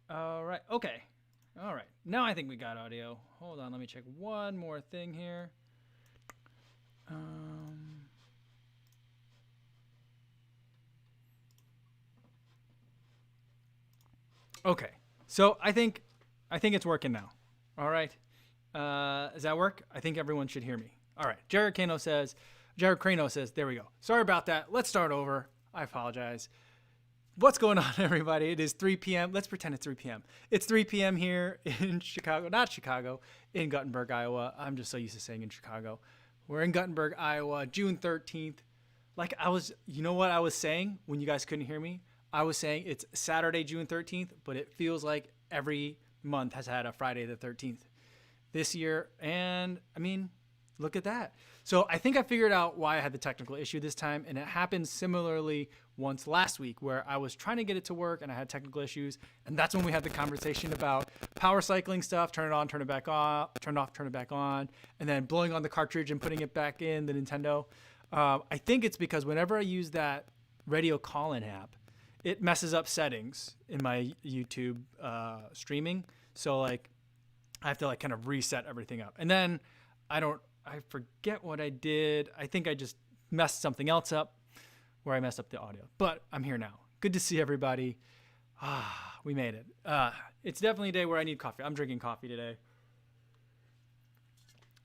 All right. Okay. All right. Now I think we got audio. Hold on. Let me check one more thing here. Okay. So I think it's working now. All right. Does that work? I think everyone should hear me. All right. Jared Crano says, there we go. Sorry about that. Let's start over. I apologize. What's going on, everybody? It is 3 p.m. Let's pretend it's 3 p.m. It's 3 p.m. here in Chicago, not Chicago, in Guttenberg, Iowa. I'm just so used to saying in Chicago. We're in Guttenberg, Iowa, June 13th. You know what I was saying when you guys couldn't hear me? I was saying it's Saturday, June 13th, but it feels like every month has had a Friday the 13th this year. And I mean, look at that. So I think I figured out why I had the technical issue this time, and it happened similarly once last week where I was trying to get it to work and I had technical issues, and that's when we had the conversation about power cycling stuff, turn it on, turn it back on, turn it off, turn it back on, and then blowing on the cartridge and putting it back in the Nintendo. I think it's because whenever I use that radio call-in app, it messes up settings in my YouTube streaming. So like I have to like kind of reset everything up, and then I forget what I did. I think I just messed something else up where I messed up the audio. But I'm here now. Good to see everybody. We made it. It's definitely a day where I need coffee. I'm drinking coffee today.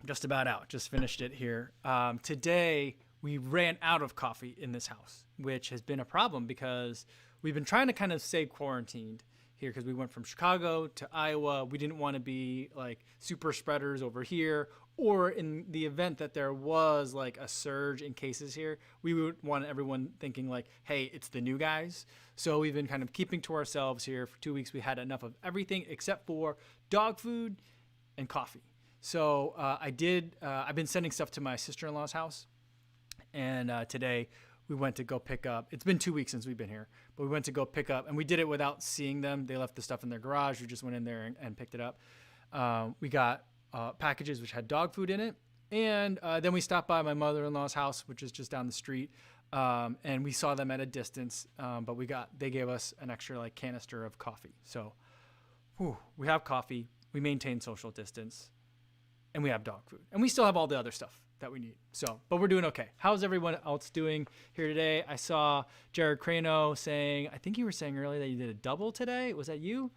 Just about out. Just finished it here. Today, we ran out of coffee in this house, which has been a problem because we've been trying to kind of stay quarantined here because we went from Chicago to Iowa. We didn't want to be like super spreaders over here, or in the event that there was like a surge in cases here, we would want everyone thinking like, hey, it's the new guys. So we've been kind of keeping to ourselves here for 2 weeks. We had enough of everything except for dog food and coffee. So I've been sending stuff to my sister-in-law's house. And today we went to go pick up. It's been 2 weeks since we've been here, but we went to go pick up, and we did it without seeing them. They left the stuff in their garage. We just went in there and picked it up. We got packages which had dog food in it, and then we stopped by my mother-in-law's house, which is just down the street, and we saw them at a distance. But they gave us an extra like canister of coffee. So, we have coffee. We maintain social distance, and we have dog food, and we still have all the other stuff that we need. So, but we're doing okay. How's everyone else doing here today? I saw Jared Crano saying, I think you were saying earlier that you did a double today. Was that you?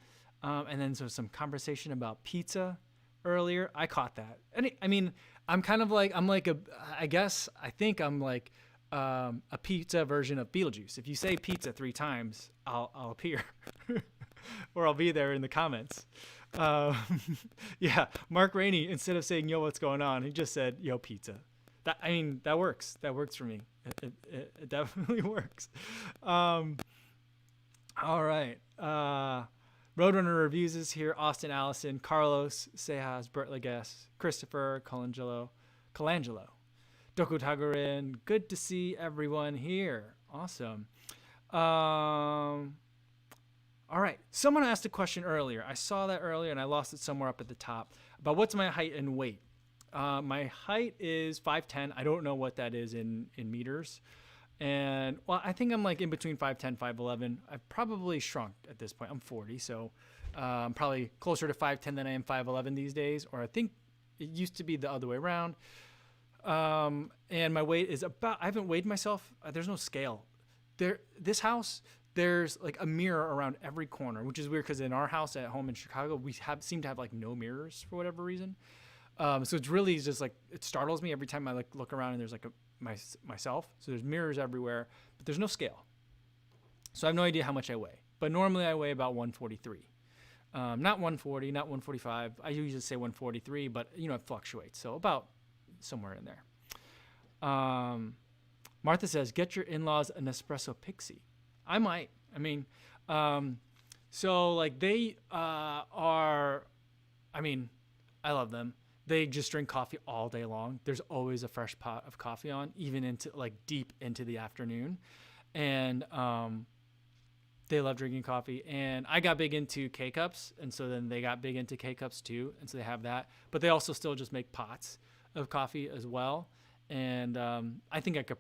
And then some conversation about pizza earlier. I caught that. And I mean, I think I'm like a pizza version of Beetlejuice. If you say pizza 3 times, I'll appear or I'll be there in the comments. Yeah, Mark Rainey, instead of saying, yo, what's going on? He just said, yo, pizza. That works. That works for me. It definitely works. All right. Roadrunner Reviews is here. Austin Allison, Carlos, Sejas, Bert Laguess, Christopher, Colangelo, Doku Tagarin. Good to see everyone here. Awesome. All right. Someone asked a question earlier. I saw that earlier and I lost it somewhere up at the top about what's my height and weight. My height is 5'10". I don't know what that is in meters. And well, I think I'm like in between 5'10", 5'11". I've probably shrunk at this point. I'm 40, so I'm probably closer to 5'10" than I am 5'11" these days. Or I think it used to be the other way around. And my weight is about, I haven't weighed myself. There's no scale. This house, there's like a mirror around every corner, which is weird because in our house at home in Chicago, we seem to have like no mirrors for whatever reason. So it's really just like, it startles me every time I like look around and there's like myself. So there's mirrors everywhere, but there's no scale. So I have no idea how much I weigh, but normally I weigh about 143. Not 140, not 145. I usually say 143, but you know, it fluctuates. So about somewhere in there. Martha says, get your in-laws an espresso pixie. I might. I mean, so like they are, I mean, I love them. They just drink coffee all day long. There's always a fresh pot of coffee on, even into like deep into the afternoon. And they love drinking coffee. And I got big into K-Cups. And so then they got big into K-Cups too. And so they have that. But they also still just make pots of coffee as well. And I think I could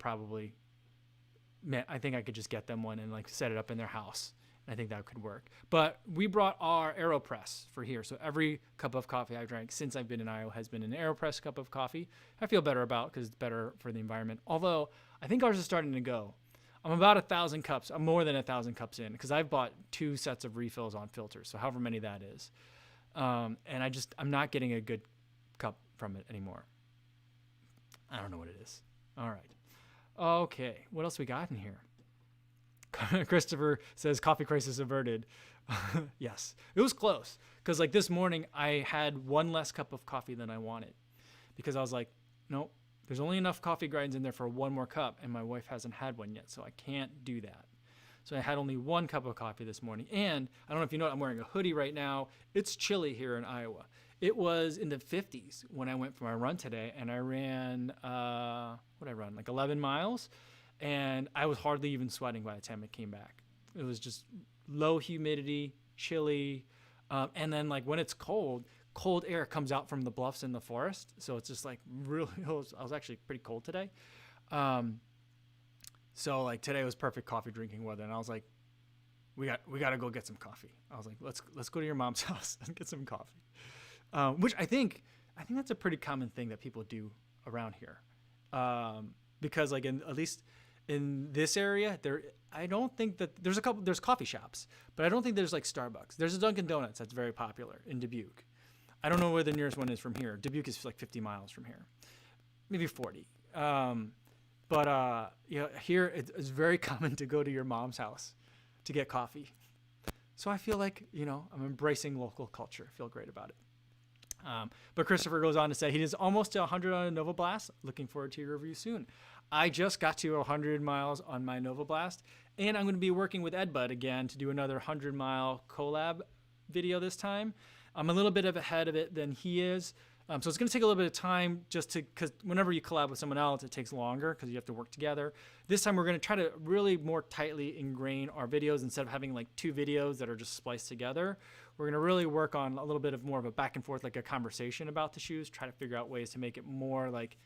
just get them one and like set it up in their house I think that could work. But we brought our Aeropress for here. So every cup of coffee I've drank since I've been in Iowa has been an Aeropress cup of coffee. I feel better about because it's better for the environment. Although I think ours is starting to go. I'm about 1,000 cups. I'm more than 1,000 cups in because I've bought 2 sets of refills on filters. So however many that is. And I'm not getting a good cup from it anymore. I don't know what it is. All right. Okay. What else we got in here? Christopher says coffee crisis averted. Yes, it was close because like this morning I had one less cup of coffee than I wanted because I was like, nope, there's only enough coffee grinds in there for one more cup and my wife hasn't had one yet, so I can't do that. So I had only 1 cup of coffee this morning. And I don't know if you know, I'm wearing a hoodie right now. It's chilly here in Iowa. It was in the 50s when I went for my run today, and I ran, like 11 miles. And I was hardly even sweating by the time it came back. It was just low humidity, chilly. And then like when it's cold air comes out from the bluffs in the forest. So it's just like really, I was actually pretty cold today. So like today was perfect coffee drinking weather. And I was like, we got to go get some coffee. I was like, let's go to your mom's house and get some coffee. Which I think that's a pretty common thing that people do around here. Because like at least in this area, I don't think that there's coffee shops, but I don't think there's like Starbucks. There's a Dunkin' Donuts that's very popular in Dubuque. I don't know where the nearest one is from here. Dubuque is like 50 miles from here, maybe 40. But here it's very common to go to your mom's house to get coffee. So I feel like, I'm embracing local culture. I feel great about it. But Christopher goes on to say he is almost to 100 on a Nova Blast. Looking forward to your review soon. I just got to 100 miles on my Nova Blast, and I'm going to be working with Ed Bud again to do another 100-mile collab video this time. I'm a little bit ahead of it than he is. So it's going to take a little bit of time because whenever you collab with someone else, it takes longer because you have to work together. This time we're going to try to really more tightly ingrain our videos instead of having like 2 videos that are just spliced together. We're going to really work on a little bit of more of a back and forth, like a conversation about the shoes, try to figure out ways to make it more like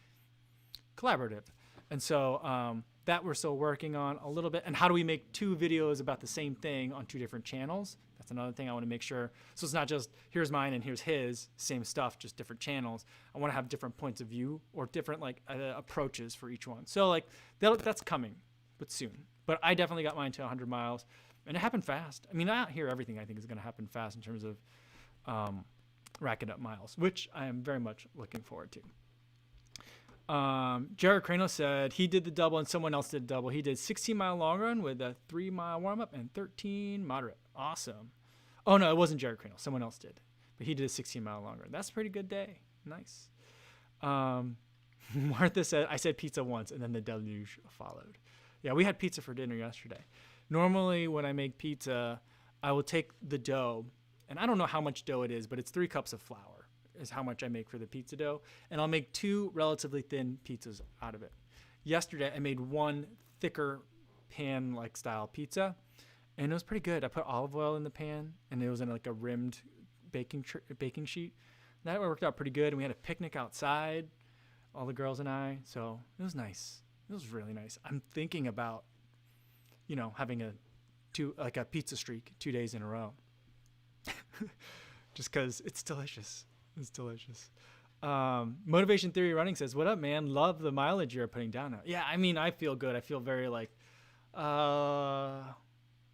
collaborative. And so that we're still working on a little bit. And how do we make 2 videos about the same thing on 2 different channels? That's another thing I want to make sure. So it's not just here's mine and here's his, same stuff, just different channels. I want to have different points of view or different like approaches for each one. So like that's coming, but soon. But I definitely got mine to 100 miles, and it happened fast. I mean, out here everything I think is going to happen fast in terms of racking up miles, which I am very much looking forward to. Jared Crano said he did the double and someone else did the double. He did 16-mile long run with a 3-mile warm up and 13 moderate. Awesome. Oh no, it wasn't Jared Crano. Someone else did, but he did a 16-mile long run. That's a pretty good day. Nice. Martha said, I said pizza once and then the deluge followed. Yeah, we had pizza for dinner yesterday. Normally when I make pizza, I will take the dough, and I don't know how much dough it is, but it's 3 cups of flour is how much I make for the pizza dough. And I'll make 2 relatively thin pizzas out of it. Yesterday, I made 1 thicker pan-like style pizza, and it was pretty good. I put olive oil in the pan, and it was in like a rimmed baking sheet. That worked out pretty good, and we had a picnic outside, all the girls and I, so it was nice. It was really nice. I'm thinking about, having a pizza streak 2 days in a row. Just because it's delicious. It's delicious. Motivation Theory Running says, what up, man? Love the mileage you're putting down now. Yeah, I mean, I feel good. I feel very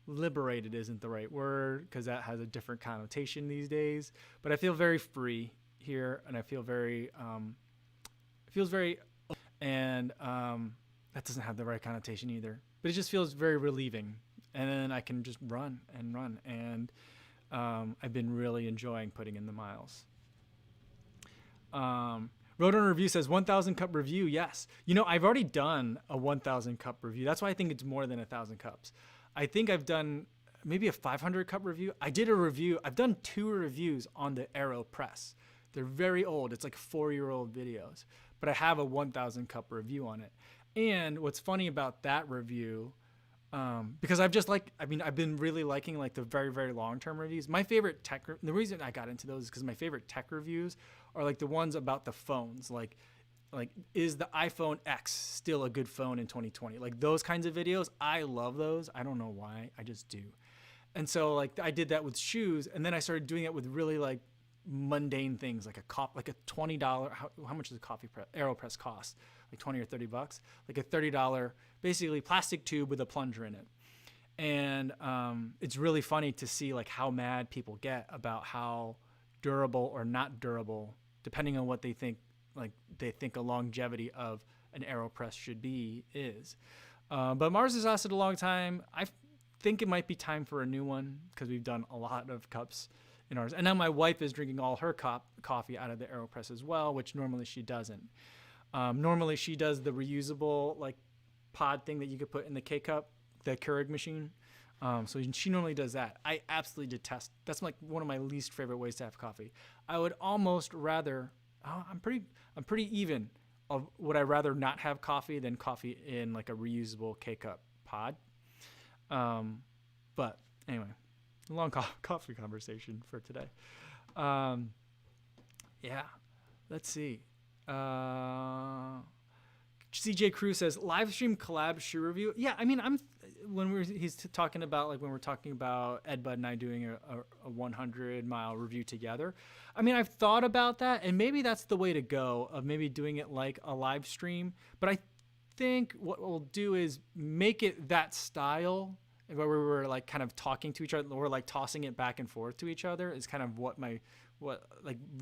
liberated isn't the right word because that has a different connotation these days. But I feel very free here, and I feel very, and that doesn't have the right connotation either. But it just feels very relieving. And then I can just run. And I've been really enjoying putting in the miles. Roadrunner Review says 1,000 cup review. Yes. I've already done a 1,000 cup review. That's why I think it's more than 1,000 cups. I think I've done maybe a 500 cup review. I did a review. I've done 2 reviews on the Aeropress. They're very old. It's like 4-year-old videos, but I have a 1,000 cup review on it. And what's funny about that review, because I've been really liking like the very, very long-term reviews. My favorite the reason I got into those is because my favorite tech reviews are like the ones about the phones. Like is the iPhone X still a good phone in 2020? Like those kinds of videos. I love those. I don't know why. I just do. And so like I did that with shoes, and then I started doing it with really like mundane things like like a $20. How much does a coffee press Aeropress cost? Like 20 or $30, like a $30 basically plastic tube with a plunger in it. And it's really funny to see like how mad people get about how durable or not durable, depending on what they think, like they think a longevity of an Aeropress should be is. But Mars has lasted a long time. I think it might be time for a new one because we've done a lot of cups in ours. And now my wife is drinking all her coffee out of the Aeropress as well, which normally she doesn't. Normally she does the reusable like pod thing that you could put in the K-cup, the Keurig machine. So she normally does that. I absolutely detest. That's like one of my least favorite ways to have coffee. I would almost rather. I'm pretty even. Would I rather not have coffee than coffee in like a reusable K-cup pod? But anyway, long coffee conversation for today. Yeah, let's see. CJ Cruz says Livestream collab shoe review. Yeah, I mean, he's talking about like when we're talking about Ed Bud and I doing a 100-mile review together. I mean, I've thought about that, and maybe that's the way to go, of maybe doing it like a live stream. But I think what we'll do is make it that style where we were like kind of talking to each other, or like tossing it back and forth to each other is kind of what like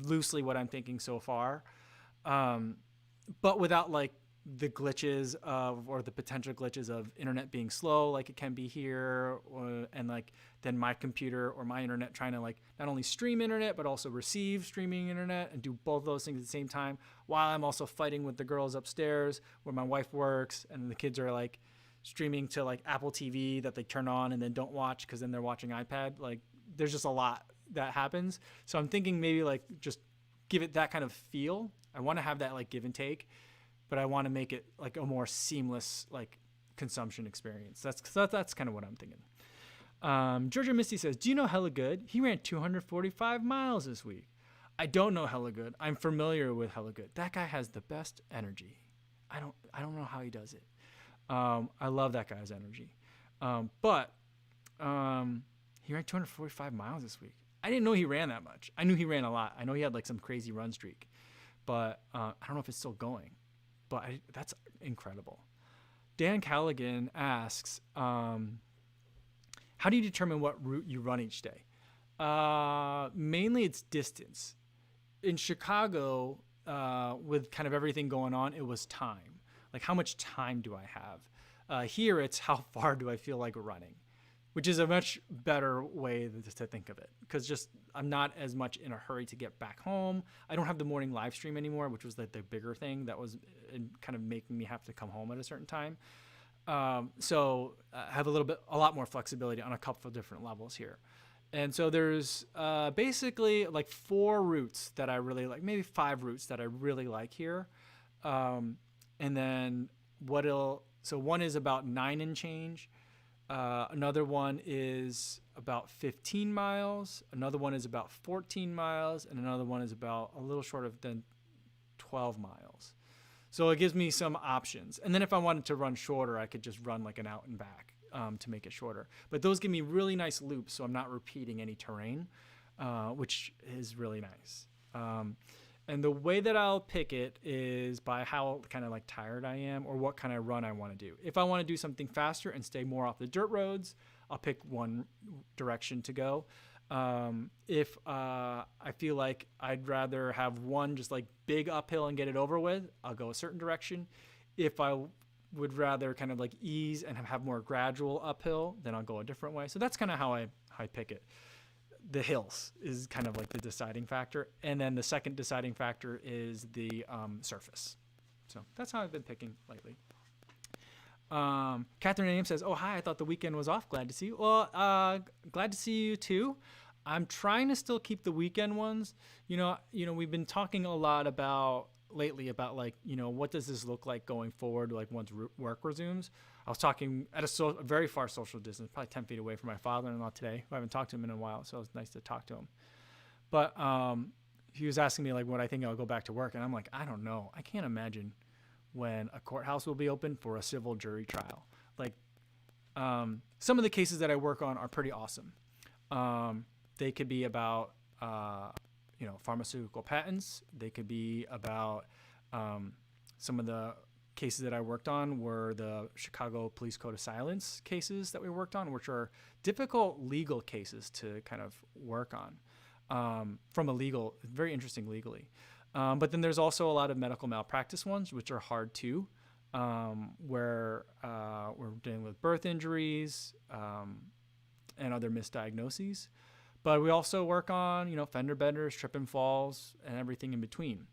loosely what I'm thinking so far. But without like the glitches or the potential glitches of internet being slow like it can be here, and like then my computer or my internet trying to like not only stream internet but also receive streaming internet and do both those things at the same time, while I'm also fighting with the girls upstairs where my wife works, and the kids are like streaming to like Apple TV that they turn on and then don't watch because then they're watching iPad. Like there's just a lot that happens. So I'm thinking maybe like just give it that kind of feel. I want to have that like give and take, but I want to make it like a more seamless like consumption experience. That's kind of what I'm thinking. Georgia Misty says, do you know Hella Good? He ran 245 miles this week. I don't know Hella Good. I'm familiar with Hella Good. That guy has the best energy. I don't know how he does it. I love that guy's energy. But he ran 245 miles this week. I didn't know he ran that much. I knew he ran a lot. I know he had like some crazy run streak, but I don't know if it's still going. But that's incredible. Dan Callaghan asks, how do you determine what route you run each day? Mainly it's distance. In Chicago, with kind of everything going on, it was time. Like how much time do I have? Here it's how far do I feel like running, which is a much better way to think of it, because just I'm not as much in a hurry to get back home. I don't have the morning live stream anymore, which was like the bigger thing that was kind of making me have to come home at a certain time. So I have a lot more flexibility on a couple of different levels here. And so there's basically like 4 routes that I really like, maybe 5 routes that I really like here. And then so one is about 9 and change. Another one is about 15 miles. Another one is about 14 miles. And another one is about a little short of than 12 miles. So it gives me some options. And then if I wanted to run shorter, I could just run like an out and back to make it shorter. But those give me really nice loops, so I'm not repeating any terrain, which is really nice. And the way that I'll pick it is by how kind of like tired I am or what kind of run I want to do. If I want to do something faster and stay more off the dirt roads, I'll pick one direction to go. If I feel like I'd rather have one just like big uphill and get it over with, I'll go a certain direction. If I would rather kind of like ease and have more gradual uphill, then I'll go a different way. So that's kind of how I pick it. The hills is kind of like the deciding factor. And then the second deciding factor is the surface. So that's how I've been picking lately. Catherine Ames says, oh, hi, I thought the weekend was off. Glad to see you. Well, glad to see you too. I'm trying to still keep the weekend ones. You know, we've been talking a lot lately about like, what does this look like going forward? Like once work resumes. I was talking at a very far social distance, probably 10 feet away from my father-in-law today, who I haven't talked to him in a while. So it was nice to talk to him. But he was asking me like what I think I'll go back to work. And I'm like, I don't know. I can't imagine when a courthouse will be open for a civil jury trial. Like some of the cases that I work on are pretty awesome. They could be about, pharmaceutical patents. They could be about some of the cases that I worked on were the Chicago Police Code of Silence cases that we worked on, which are difficult legal cases to kind of work on from a legal, very interesting legally. But then there's also a lot of medical malpractice ones, which are hard too, where we're dealing with birth injuries and other misdiagnoses. But we also work on, fender benders, trip and falls, and everything in between.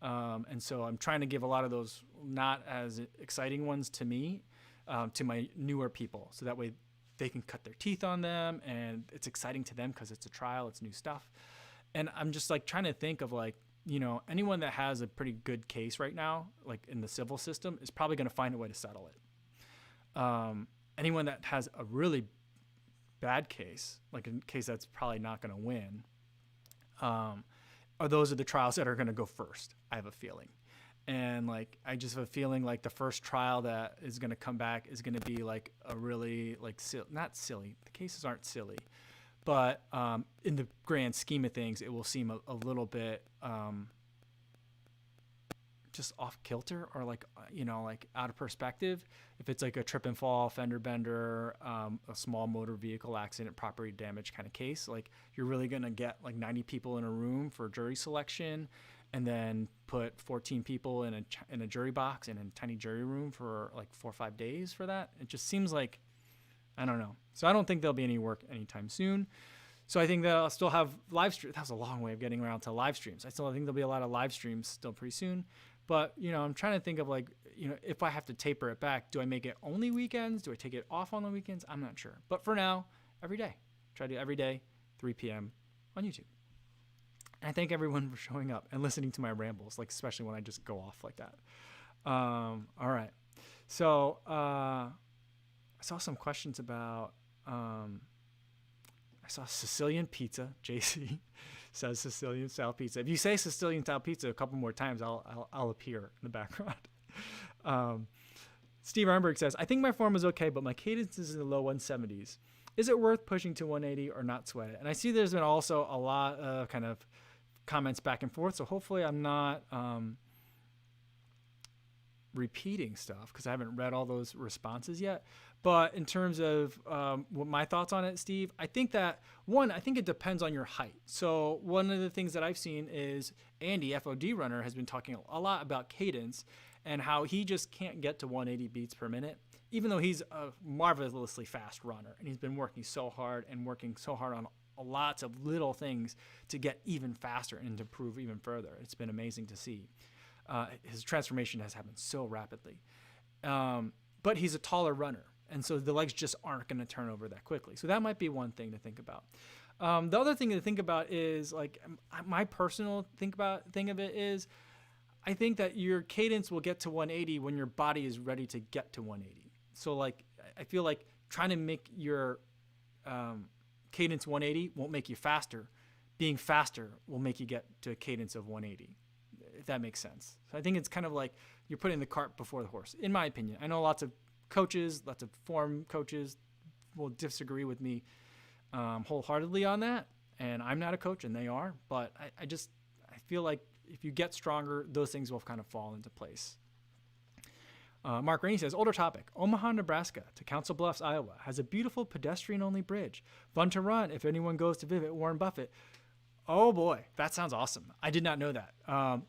And so I'm trying to give a lot of those not as exciting ones to me, to my newer people. So that way they can cut their teeth on them and it's exciting to them because it's a trial, it's new stuff. And I'm just like trying to think of like, anyone that has a pretty good case right now, like in the civil system, is probably going to find a way to settle it. Anyone that has a really bad case, like a case that's probably not going to win, those are the trials that are going to go first, I have a feeling. And like, I just have a feeling like the first trial that is going to come back is going to be like a really like, not silly. The cases aren't silly, but in the grand scheme of things, it will seem a little bit just off kilter or like, like out of perspective. If it's like a trip and fall, fender bender, a small motor vehicle accident, property damage kind of case, like you're really going to get like 90 people in a room for jury selection and then put 14 people in a jury box in a tiny jury room for like 4 or 5 days for that. It just seems like, I don't know. So I don't think there'll be any work anytime soon. So I think that I'll still have live streams. That was a long way of getting around to live streams. I still think there'll be a lot of live streams still pretty soon. But, I'm trying to think of like, if I have to taper it back, do I make it only weekends? Do I take it off on the weekends? I'm not sure. But for now, every day. Try to do every day, 3 p.m. on YouTube. And I thank everyone for showing up and listening to my rambles, like especially when I just go off like that. All right. So I saw some questions about, I saw Sicilian pizza, JC. Says Sicilian style pizza. If you say Sicilian style pizza a couple more times, I'll appear in the background. Steve Arnberg says, I think my form is okay, but my cadence is in the low 170s. Is it worth pushing to 180 or not sweat it? And I see there's been also a lot of kind of comments back and forth. So hopefully I'm not repeating stuff because I haven't read all those responses yet. But in terms of what my thoughts on it, Steve, I think that, I think it depends on your height. So one of the things that I've seen is Andy, FOD runner, has been talking a lot about cadence and how he just can't get to 180 beats per minute, even though he's a marvelously fast runner. And he's been working so hard on lots of little things to get even faster and to improve even further. It's been amazing to see. His transformation has happened so rapidly. But he's a taller runner. And so the legs just aren't going to turn over that quickly. So that might be one thing to think about. The other thing to think about is like my personal thing of it is I think that your cadence will get to 180 when your body is ready to get to 180. So like I feel like trying to make your cadence 180 won't make you faster. Being faster will make you get to a cadence of 180, if that makes sense. So I think it's kind of like you're putting the cart before the horse, in my opinion. I know lots of coaches, lots of form coaches will disagree with me wholeheartedly on that. And I'm not a coach and they are, but I feel like if you get stronger, those things will kind of fall into place. Mark Rainey says, older topic, Omaha, Nebraska to Council Bluffs, Iowa has a beautiful pedestrian-only bridge. Fun to run if anyone goes to visit Warren Buffett. Oh boy, that sounds awesome. I did not know that.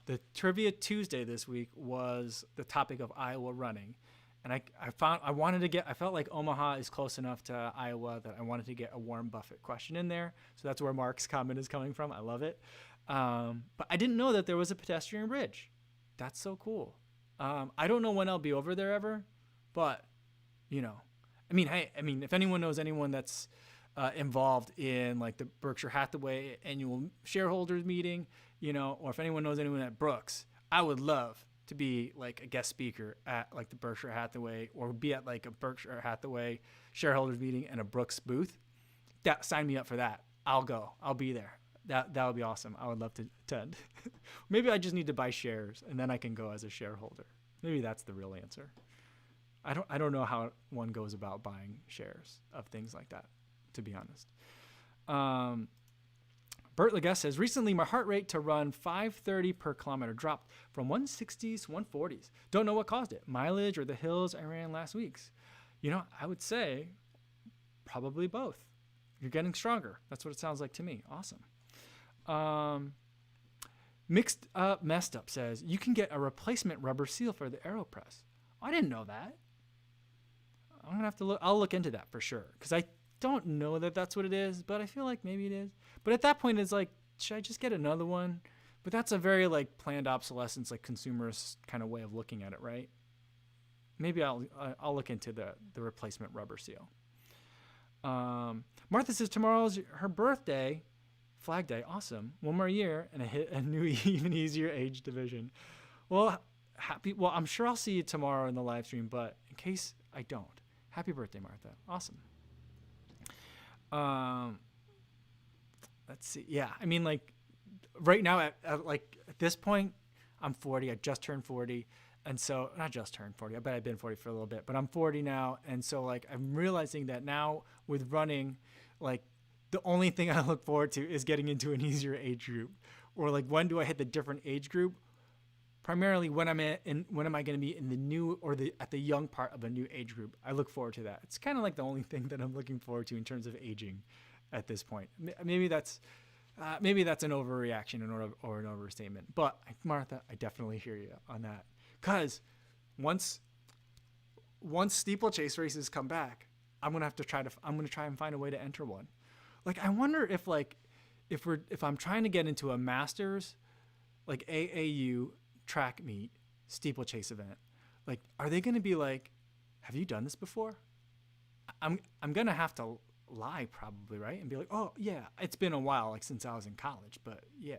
The Trivia Tuesday this week was the topic of Iowa running. And I felt like Omaha is close enough to Iowa that I wanted to get a Warren Buffett question in there. So that's where Mark's comment is coming from. I love it. But I didn't know that there was a pedestrian bridge. That's so cool. I don't know when I'll be over there ever, but if anyone knows anyone that's involved in like the Berkshire Hathaway annual shareholders meeting, or if anyone knows anyone at Brooks, I would love to be like a guest speaker at like the Berkshire Hathaway or be at like a Berkshire Hathaway shareholders meeting and a Brooks booth. Sign me up for that. I'll go. I'll be there. That would be awesome. I would love to attend. Maybe I just need to buy shares and then I can go as a shareholder. Maybe that's the real answer. I don't know how one goes about buying shares of things like that, to be honest. Bert Leguest says, recently my heart rate to run 530 per kilometer dropped from 160s to 140s. Don't know what caused it. Mileage or the hills I ran last week's. I would say probably both. You're getting stronger. That's what it sounds like to me. Awesome. Mixed Up Messed Up says, you can get a replacement rubber seal for the Aeropress. I didn't know that. I'm going to have to look. I'll look into that for sure. Because I don't know that that's what it is, but I feel like maybe it is. But at that point, it's like, should I just get another one? But that's a very like planned obsolescence, like consumerist kind of way of looking at it, right? Maybe I'll look into the replacement rubber seal. Martha says tomorrow's her birthday, Flag Day. Awesome. One more year and a new even easier age division. Well, I'm sure I'll see you tomorrow in the live stream, but in case I don't, happy birthday, Martha. Awesome. Let's see. Yeah, I mean, like right now at this point, I'm 40. I just turned 40. And so, not just turned 40, I bet I've been 40 for a little bit, but I'm 40 now. And so, like, I'm realizing that now with running, like, the only thing I look forward to is getting into an easier age group. Or, like, when do I hit the different age group? Primarily, when am I going to be in the new or at the young part of a new age group? I look forward to that. It's kind of like the only thing that I'm looking forward to in terms of aging at this point. Maybe that's an overreaction or an overstatement. But, Martha, I definitely hear you on that. Because once steeplechase races come back, I'm gonna try and find a way to enter one. Like, I wonder if I'm trying to get into a masters, like AAU track meet steeplechase event, like, are they gonna be like, have you done this before? I'm gonna have to lie probably, right? And be like, oh yeah, it's been a while, like since I was in college, but yeah,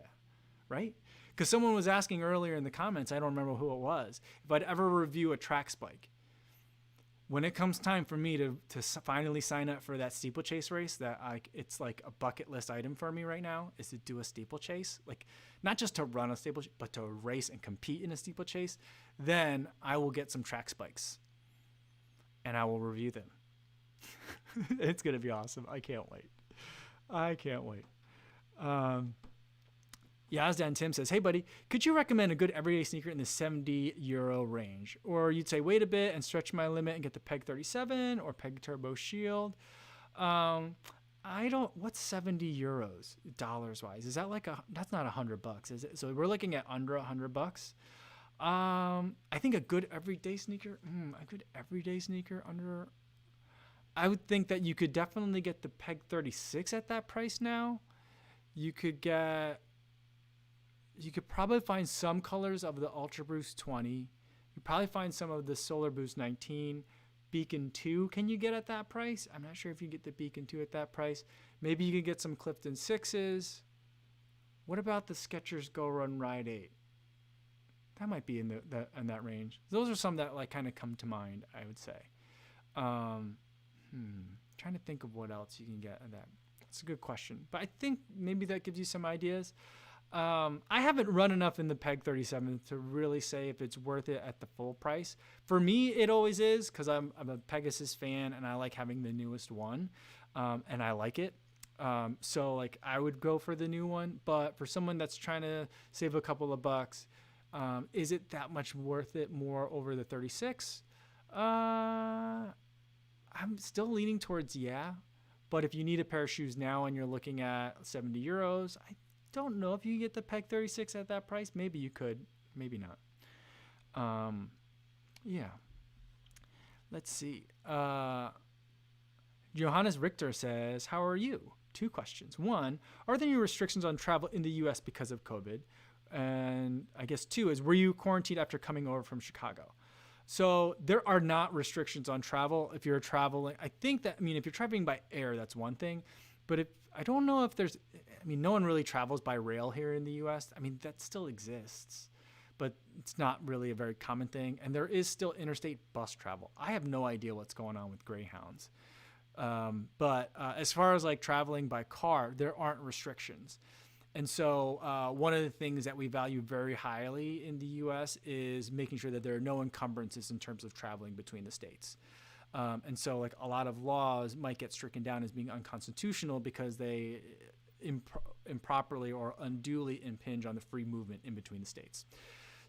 right? Because someone was asking earlier in the comments, I don't remember who it was, if I'd ever review a track spike. When it comes time for me to finally sign up for that steeplechase race, it's like a bucket list item for me right now, is to do a steeplechase. Like, not just to run a steeplechase, but to race and compete in a steeplechase. Then I will get some track spikes, and I will review them. It's going to be awesome. I can't wait. Yazdan Tim says, hey, buddy, could you recommend a good everyday sneaker in the €70 range? Or you'd say, wait a bit and stretch my limit and get the Peg 37 or Peg Turbo Shield. What's €70 dollars wise? Is that that's not $100, is it? So we're looking at under $100. I think a good everyday sneaker under, I would think that you could definitely get the Peg 36 at that price now. You could probably find some colors of the Ultra Boost 20. You probably find some of the Solar Boost 19. Beacon 2, can you get at that price? I'm not sure if you get the Beacon 2 at that price. Maybe you can get some Clifton 6s. What about the Skechers Go Run Ride 8? That might be in that range. Those are some that like kind of come to mind, I would say. Trying to think of what else you can get in that. It's a good question, but I think maybe that gives you some ideas. I haven't run enough in the Peg 37 to really say if it's worth it at the full price. For me, it always is, because I'm a Pegasus fan and I like having the newest one, and I like it. So like I would go for the new one, but for someone that's trying to save a couple of bucks, is it that much worth it more over the 36? I'm still leaning towards yeah, but if you need a pair of shoes now and you're looking at €70, I don't know if you get the Peg 36 at that price. Maybe you could, maybe not. Yeah. Let's see. Johannes Richter says, how are you? 2 questions. 1, are there any restrictions on travel in the U.S. because of COVID? And I guess 2 is, were you quarantined after coming over from Chicago? So there are not restrictions on travel if you're traveling. I think that, if you're traveling by air, that's one thing. But I don't know if there's, no one really travels by rail here in the U.S. That still exists, but it's not really a very common thing. And there is still interstate bus travel. I have no idea what's going on with Greyhounds. But as far as like traveling by car, there aren't restrictions. And so one of the things that we value very highly in the U.S. is making sure that there are no encumbrances in terms of traveling between the states. And so like a lot of laws might get stricken down as being unconstitutional because they improperly or unduly impinge on the free movement in between the states.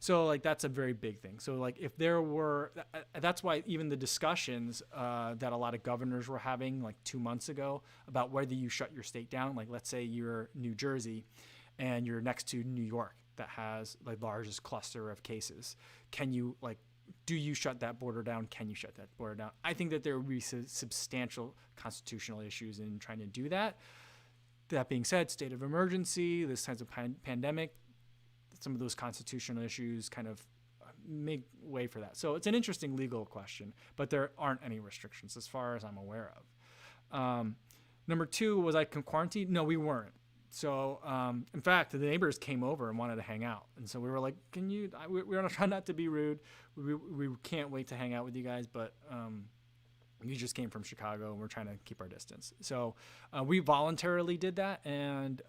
So like that's a very big thing. So like if there were, that's why even the discussions that a lot of governors were having like 2 months ago about whether you shut your state down, like let's say you're New Jersey and you're next to New York that has like largest cluster of cases. Can you like, do you shut that border down? Can you shut that border down? I think that there would be substantial constitutional issues in trying to do that. That being said, state of emergency, this type of pandemic, some of those constitutional issues kind of make way for that. So it's an interesting legal question, but there aren't any restrictions as far as I'm aware of. Number 2, was I quarantined? No, we weren't. So in fact, the neighbors came over and wanted to hang out. And so we were like, we're going to try not to be rude. We can't wait to hang out with you guys, but you just came from Chicago and we're trying to keep our distance. So we voluntarily did that. And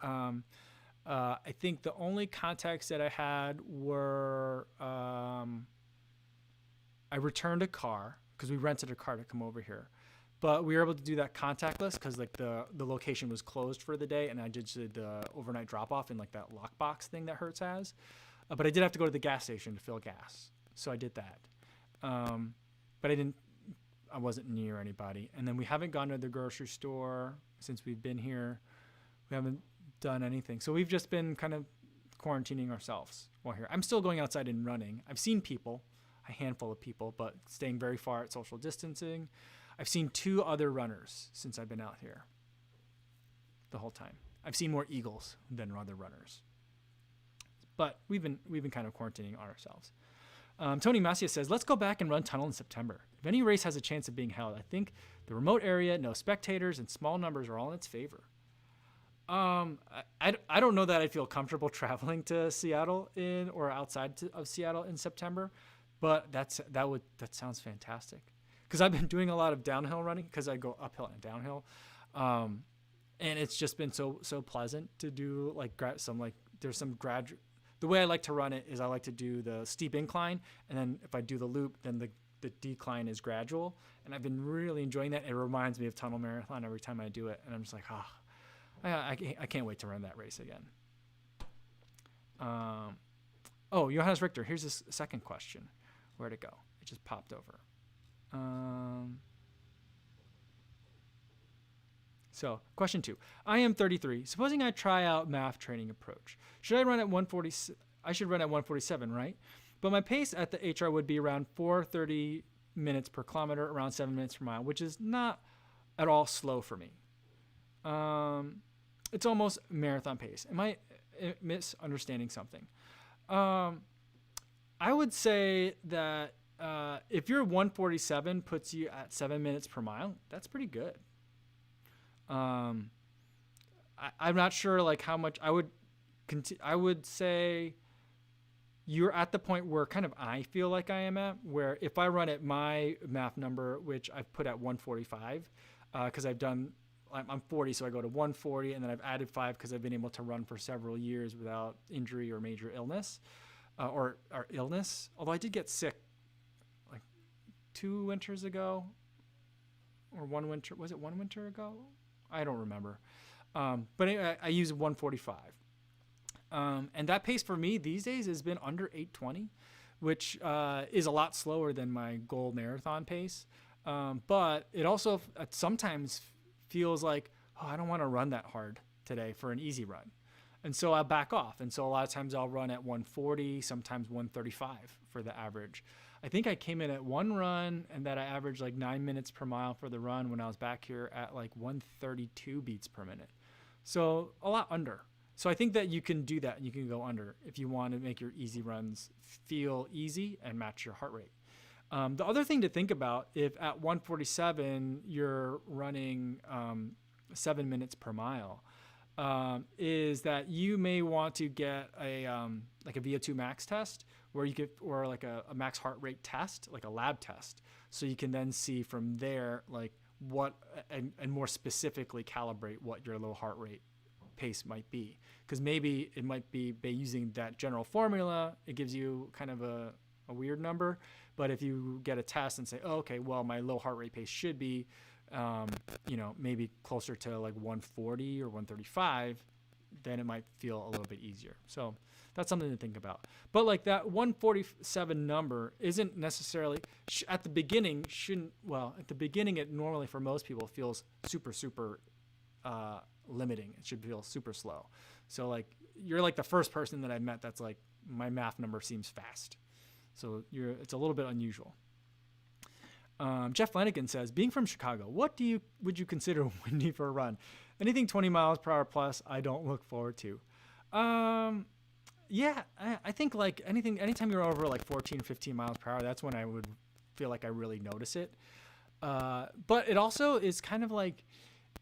I think the only contacts that I had were I returned a car because we rented a car to come over here, but we were able to do that contactless because like the location was closed for the day, and I just did the overnight drop off in like that lockbox thing that Hertz has. But I did have to go to the gas station to fill gas, so I did that. But I wasn't near anybody, and then we haven't gone to the grocery store since we've been here. We haven't done anything. So we've just been kind of quarantining ourselves while here. I'm still going outside and running. I've seen people, a handful of people, but staying very far at social distancing. I've seen 2 other runners since I've been out here the whole time. I've seen more eagles than other runners. But we've been kind of quarantining ourselves. Tony Macia says, let's go back and run tunnel in September. If any race has a chance of being held, I think the remote area, no spectators, and small numbers are all in its favor. I don't know that I feel comfortable traveling to Seattle or outside of Seattle in September, but that sounds fantastic. Because I've been doing a lot of downhill running because I go uphill and downhill, and it's just been so pleasant to do there's some gradual. The way I like to run it is I like to do the steep incline, and then if I do the loop, then the decline is gradual, and I've been really enjoying that. It reminds me of Tunnel Marathon every time I do it, and I'm just like, I can't wait to run that race again. Johannes Richter, here's this second question. Where'd it go? It just popped over. So question 2, I am 33. Supposing I try out MAF training approach. Should I run at 140? I should run at 147, right? But my pace at the HR would be around 4:30 minutes per kilometer, around 7 minutes per mile, which is not at all slow for me. It's almost marathon pace. Am I misunderstanding something? I would say that if your 147 puts you at 7 minutes per mile, that's pretty good. I'm not sure like how much I would say you're at the point where kind of I feel like I am at, where if I run at my MAF number, which I've put at 145, because I'm 40, so I go to 140, and then I've added 5 because I've been able to run for several years without injury or major illness, or illness. Although I did get sick like 2 winters ago, or 1 winter. Was it 1 winter ago? I don't remember. But anyway, I use 145. And that pace for me these days has been under 8:20, which is a lot slower than my goal marathon pace. But it also sometimes feels like, I don't want to run that hard today for an easy run. And so I'll back off. And so a lot of times I'll run at 140, sometimes 135 for the average. I think I came in at one run and that I averaged like 9 minutes per mile for the run when I was back here at like 132 beats per minute. So a lot under. So I think that you can do that and you can go under if you want to make your easy runs feel easy and match your heart rate. The other thing to think about, if at 147 you're running 7 minutes per mile, is that you may want to get a VO2 max test where you get, or like a max heart rate test, like a lab test. So you can then see from there, like what, and more specifically calibrate what your low heart rate pace might be. Because maybe it might be by using that general formula, it gives you kind of a a weird number. But if you get a test and say, oh, okay, well, my low heart rate pace should be, maybe closer to like 140 or 135, then it might feel a little bit easier. So that's something to think about. But like that 147 number isn't necessarily at the beginning it normally for most people feels super, super limiting. It should feel super slow. So like you're like the first person that I met that's like, my math number seems fast. So it's a little bit unusual. Jeff Flanagan says, being from Chicago, would you consider windy for a run? Anything 20 miles per hour plus, I don't look forward to. Yeah, I think like anytime you're over like 14, 15 miles per hour, that's when I would feel like I really notice it. But it also is kind of like,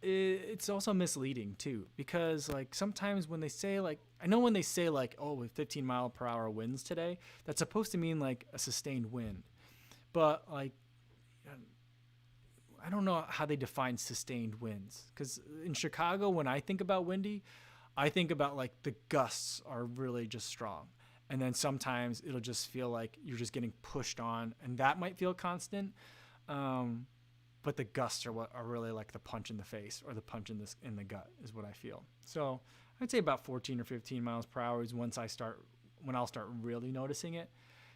it's also misleading too, because like sometimes when they say like, I know when they say like, oh, with 15 mile per hour winds today, that's supposed to mean like a sustained wind. But like, I don't know how they define sustained winds, because in Chicago, when I think about windy, I think about like the gusts are really just strong. And then sometimes it'll just feel like you're just getting pushed on, and that might feel constant. But the gusts are what are really like the punch in the face, or the punch in the gut is what I feel. So I'd say about 14 or 15 miles per hour is when I'll start really noticing it.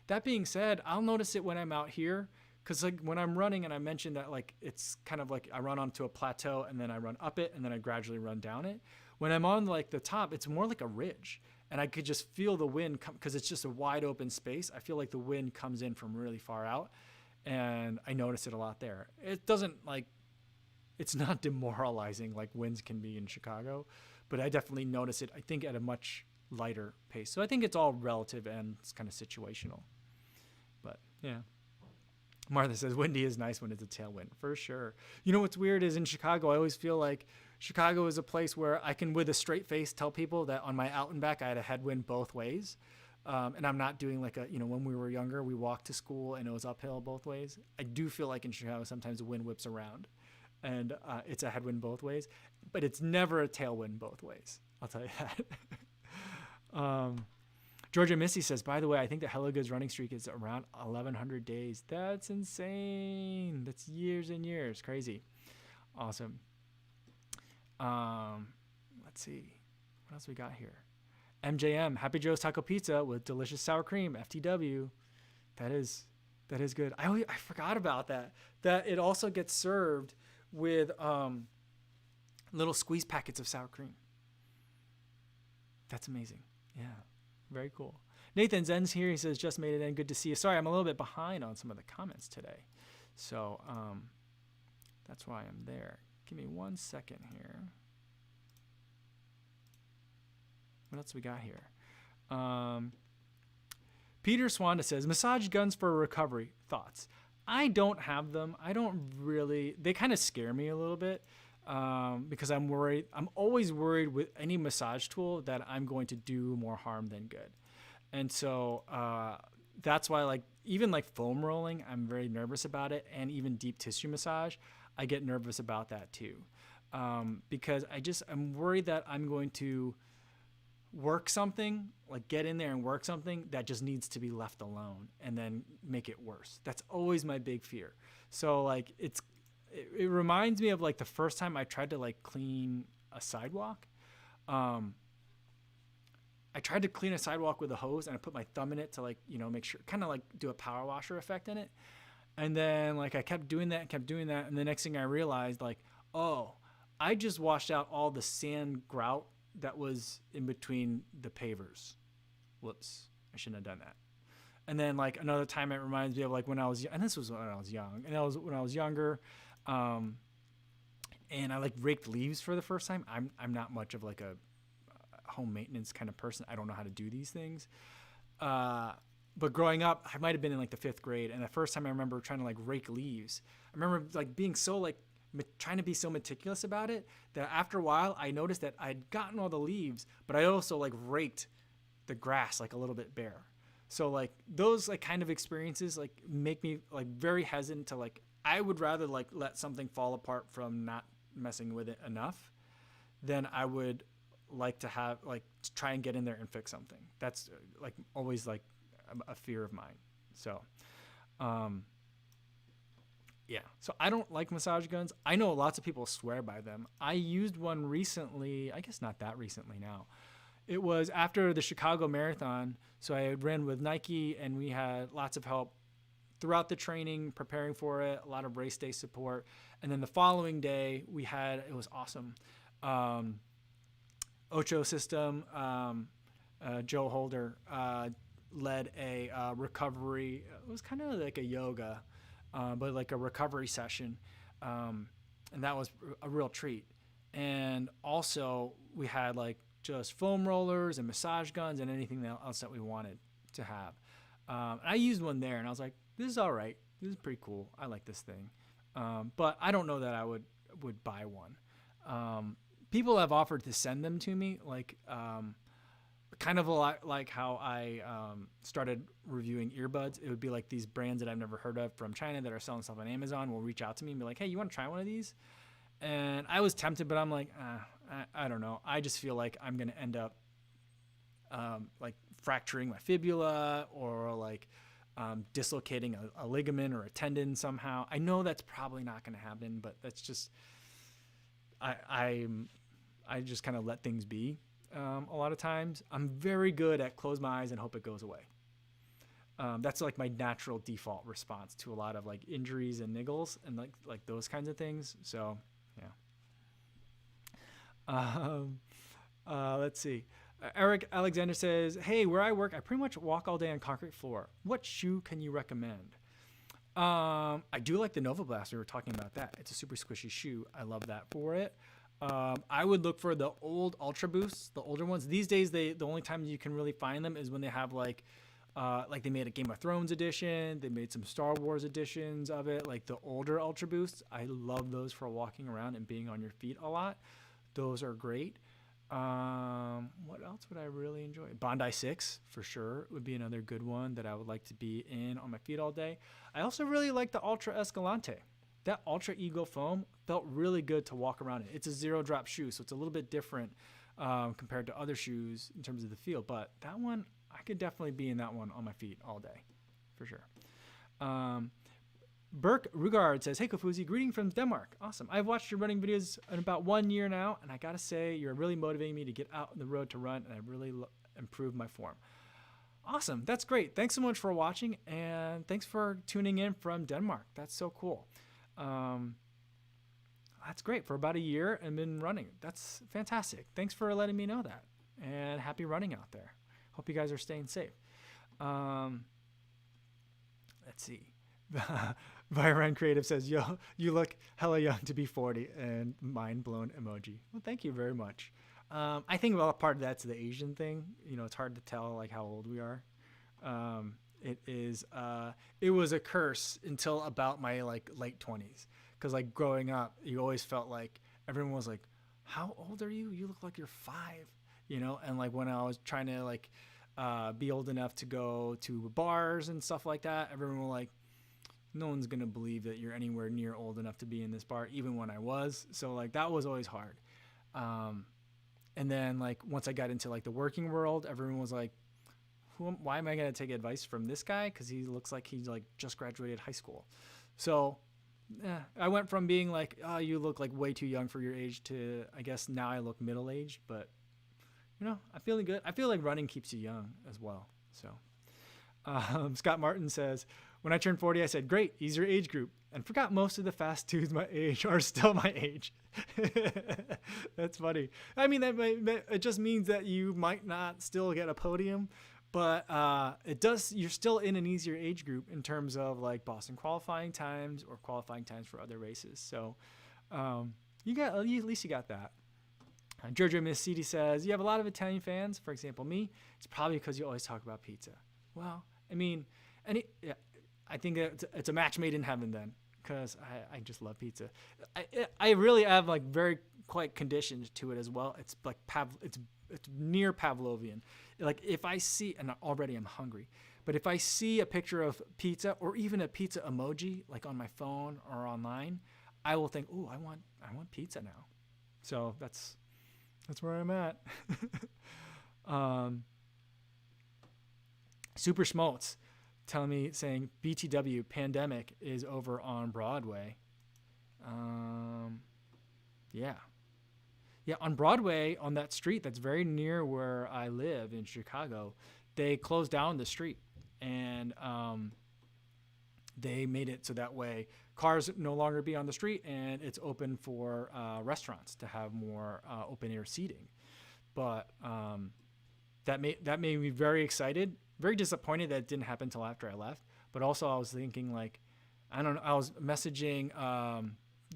That being said, I'll notice it when I'm out here, because like when I'm running, and I mentioned that like it's kind of like I run onto a plateau and then I run up it and then I gradually run down it. When I'm on like the top, it's more like a ridge, and I could just feel the wind come, because it's just a wide open space. I feel like the wind comes in from really far out, and I notice it a lot there. It doesn't like, it's not demoralizing like winds can be in Chicago, but I definitely notice it, I think, at a much lighter pace. So I think it's all relative and it's kind of situational. But yeah. Martha says, windy is nice when it's a tailwind, for sure. You know what's weird is in Chicago, I always feel like Chicago is a place where I can, with a straight face, tell people that on my out and back, I had a headwind both ways. And I'm not doing like when we were younger, we walked to school and it was uphill both ways. I do feel like in Chicago, sometimes the wind whips around and it's a headwind both ways, but it's never a tailwind both ways. I'll tell you that. Georgia Missy says, by the way, I think the Hella Goods running streak is around 1,100 days. That's insane. That's years and years. Crazy. Awesome. Let's see. What else we got here? MJM, Happy Joe's Taco Pizza with delicious sour cream, FTW. That is good. I forgot about that. That it also gets served with little squeeze packets of sour cream. That's amazing. Yeah. Very cool. Nathan Zen's here. He says, just made it in. Good to see you. Sorry, I'm a little bit behind on some of the comments today. So that's why I'm there. Give me 1 second here. What else we got here? Peter Swanda says, massage guns for recovery. Thoughts? I don't have them. I don't really. They kind of scare me a little bit. Because I'm worried. I'm always worried with any massage tool that I'm going to do more harm than good. And so that's why like even like foam rolling, I'm very nervous about it. And even deep tissue massage, I get nervous about that too. Because I'm worried that I'm going to work something, like get in there and work something that just needs to be left alone and then make it worse. That's always my big fear. So like it reminds me of like the first time I tried to like clean a sidewalk. I tried to clean a sidewalk with a hose and I put my thumb in it to like, make sure, kind of like do a power washer effect in it. And then like I kept doing that. And the next thing I realized like, oh, I just washed out all the sand grout that was in between the pavers. Whoops. I shouldn't have done that. And then like another time it reminds me of like when I was, and this was when I was young, and that was when I was younger. And I like raked leaves for the first time. I'm not much of like a home maintenance kind of person. I don't know how to do these things. But growing up, I might've been in like the 5th grade. And the first time I remember trying to like rake leaves, I remember like being so like trying to be so meticulous about it that after a while I noticed that I'd gotten all the leaves, but I also like raked the grass like a little bit bare. So like those like kind of experiences like make me like very hesitant to like, I would rather like let something fall apart from not messing with it enough than I would like to have like try and get in there and fix something. That's like always like a fear of mine. So, yeah. So I don't like massage guns. I know lots of people swear by them. I used one recently. I guess not that recently now. It was after the Chicago Marathon. So I ran with Nike, and we had lots of help throughout the training, preparing for it, a lot of race day support. And then the following day, it was awesome. Ocho System, Joe Holder led a recovery. It was kind of like a yoga, but like a recovery session. And that was a real treat. And also, we had like just foam rollers and massage guns and anything else that we wanted to have. I used one there, and I was like, this is all right. This is pretty cool. I like this thing. But I don't know that I would buy one. People have offered to send them to me, like kind of a lot like how I started reviewing earbuds. It would be like these brands that I've never heard of from China that are selling stuff on Amazon will reach out to me and be like, hey, you want to try one of these? And I was tempted, but I'm like, I don't know. I just feel like I'm going to end up like fracturing my fibula or like dislocating a ligament or a tendon somehow. I know that's probably not going to happen, but that's just, I just kind of let things be. A lot of times I'm very good at close my eyes and hope it goes away. That's like my natural default response to a lot of like injuries and niggles and like those kinds of things. So yeah. Let's see. Eric Alexander says, hey, where I work, I pretty much walk all day on concrete floor. What shoe can you recommend? I do like the Nova Blast. We were talking about that. It's a super squishy shoe. I love that for it. I would look for the old Ultra Boosts, the older ones. These days, the only time you can really find them is when they have like they made a Game of Thrones edition. They made some Star Wars editions of it, like the older Ultra Boosts. I love those for walking around and being on your feet a lot. Those are great. What else would I really enjoy? Bondi 6 for sure would be another good one that I would like to be in on my feet all day. I also really like the Ultra Escalante. That Ultra Ego foam felt really good to walk around in. It's a zero drop shoe, so it's a little bit different compared to other shoes in terms of the feel. But that one, I could definitely be in that one on my feet all day, for sure. Burke Rugard says, hey, Kofuzi, greeting from Denmark. Awesome. I've watched your running videos in about 1 year now, and I got to say, you're really motivating me to get out on the road to run, and I really improved my form. Awesome. That's great. Thanks so much for watching, and thanks for tuning in from Denmark. That's so cool. That's great. For about a year and been running. That's fantastic. Thanks for letting me know that, and happy running out there. Hope you guys are staying safe. Let's see. Viren Creative says, yo, you look hella young to be 40, and mind blown emoji. Well, thank you very much. I think a part of that's the Asian thing. You know, it's hard to tell like how old we are. It was a curse until about my like late 20s. Cause like growing up, you always felt like everyone was like, how old are you? You look like you're 5, you know? And like when I was trying to like, be old enough to go to bars and stuff like that, everyone was like, no one's going to believe that you're anywhere near old enough to be in this bar, even when I was. So like that was always hard. And then like once I got into like the working world, everyone was like, why am I going to take advice from this guy? Cause he looks like he's like just graduated high school. So I went from being like, oh, you look like way too young for your age to, I guess now I look middle-aged, but you know, I'm feeling good. I feel like running keeps you young as well. So Scott Martin says, when I turned 40, I said, great, he's your age group, and forgot most of the fast dudes my age are still my age. That's funny. I mean, it just means that you might not still get a podium, but it does. You're still in an easier age group in terms of like Boston qualifying times or qualifying times for other races. So at least you got that. Giorgio Missidi says, you have a lot of Italian fans, for example, me. It's probably because you always talk about pizza. Well, I mean, I think it's a match made in heaven then, because I just love pizza. I really have like very quite conditioned to it as well. It's like it's near Pavlovian. Like if I see, and already I'm hungry, but if I see a picture of pizza or even a pizza emoji like on my phone or online, I will think, oh, I want pizza now. So that's where I'm at. Super Schmaltz. telling me, saying BTW pandemic is over on Broadway. Yeah. Yeah, on Broadway, on that street that's very near where I live in Chicago, they closed down the street, and they made it so that way cars no longer be on the street, and it's open for restaurants to have more open air seating. But that made me very excited, very disappointed that it didn't happen until after I left. But also I was thinking, like, I don't know, I was messaging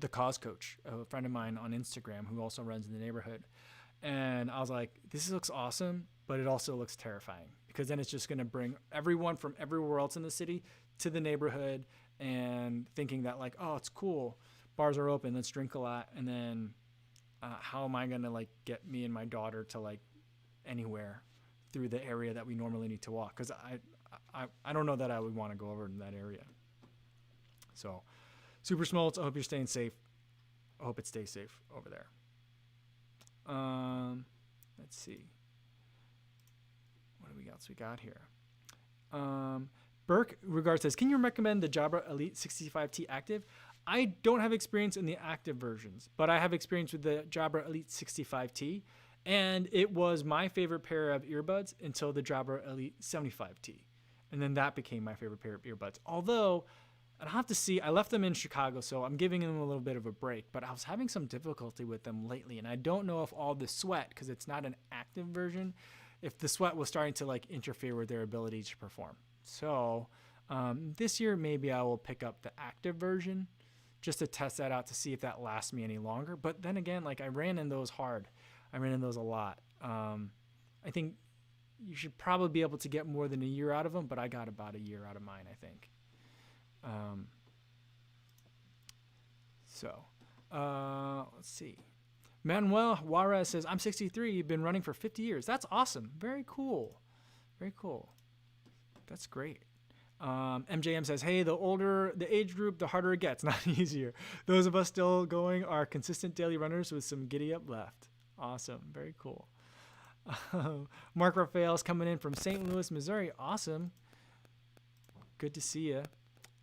the cause coach, a friend of mine on Instagram who also runs in the neighborhood. And I was like, this looks awesome, but it also looks terrifying, because then it's just going to bring everyone from everywhere else in the city to the neighborhood, and thinking that, like, oh, it's cool, bars are open, let's drink a lot. And then how am I going to, like, get me and my daughter to, like, anywhere through the area that we normally need to walk? Because I don't know that I would want to go over in that area. So Super Smoltz, I hope you're staying safe. I hope it stays safe over there. Let's see. What do we else we got here? Burke Regard says, can you recommend the Jabra Elite 65T Active? I don't have experience in the active versions, but I have experience with the Jabra Elite 65T, and it was my favorite pair of earbuds until the Jabra Elite 75T. And then that became my favorite pair of earbuds. Although, I'll have to see, I left them in Chicago, so I'm giving them a little bit of a break, but I was having some difficulty with them lately, and I don't know if all the sweat, because it's not an active version, if the sweat was starting to, like, interfere with their ability to perform. So this year, maybe I will pick up the active version just to test that out to see if that lasts me any longer. But then again, like, I ran in those hard. I ran in those a lot. I think you should probably be able to get more than a year out of them, but I got about a year out of mine, I think. Let's see. Manuel Juarez says, I'm 63. You've been running for 50 years. That's awesome. Very cool. Very cool. That's great. MJM says, hey, the older the age group, the harder it gets, not easier. Those of us still going are consistent daily runners with some giddy up left. Awesome. Very cool. Mark Raphael's coming in from St. Louis, Missouri. Awesome. Good to see you.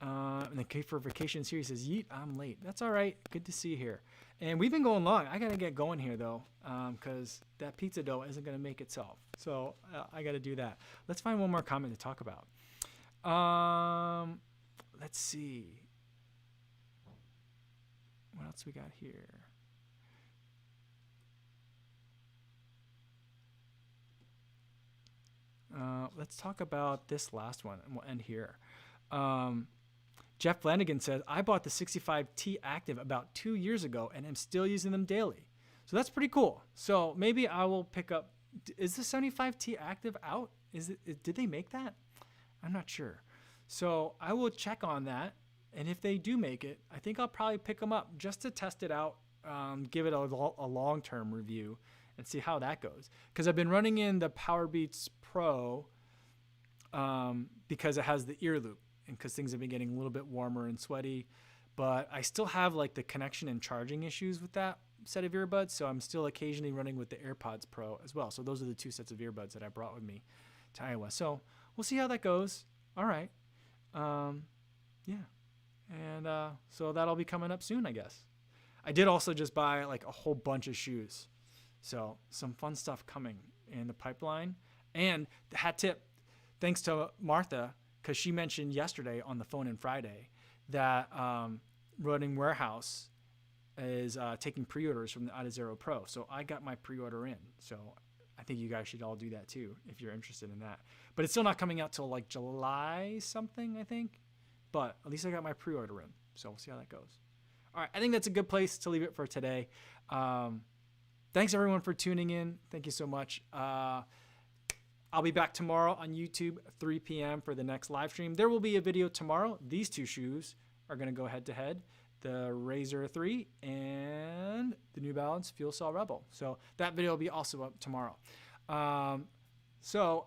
And the K for Vacation series says, yeet, I'm late. That's all right. Good to see you here. And we've been going long. I got to get going here, though, because that pizza dough isn't going to make itself. So I got to do that. Let's find one more comment to talk about. Let's see. What else we got here? Let's talk about this last one, and we'll end here. Jeff Flanagan says, I bought the 65T Active about 2 years ago and am still using them daily. So that's pretty cool. So maybe I will pick up. Is the 75T Active out? Did they make that? I'm not sure. So I will check on that. And if they do make it, I think I'll probably pick them up just to test it out, give it a long-term review and see how that goes. Because I've been running in the Powerbeats Pro because it has the ear loop, and because things have been getting a little bit warmer and sweaty. But I still have, like, the connection and charging issues with that set of earbuds, so I'm still occasionally running with the AirPods Pro as well. So those are the two sets of earbuds that I brought with me to Iowa. So we'll see how that goes. All right. Yeah. And so that'll be coming up soon, I guess. I did also just buy, like, a whole bunch of shoes. So some fun stuff coming in the pipeline. And the hat tip, thanks to Martha, because she mentioned yesterday on the phone and Friday that Running Warehouse is taking pre-orders from the Aeropress Pro. So I got my pre-order in. So I think you guys should all do that too if you're interested in that. But it's still not coming out till, like, July something, I think. But at least I got my pre-order in. So we'll see how that goes. All right, I think that's a good place to leave it for today. Thanks, everyone, for tuning in. Thank you so much. I'll be back tomorrow on YouTube, 3 p.m. for the next live stream. There will be a video tomorrow. These two shoes are going to go head-to-head, the Razor 3 and the New Balance Fuel Cell Rebel. So that video will be also up tomorrow. So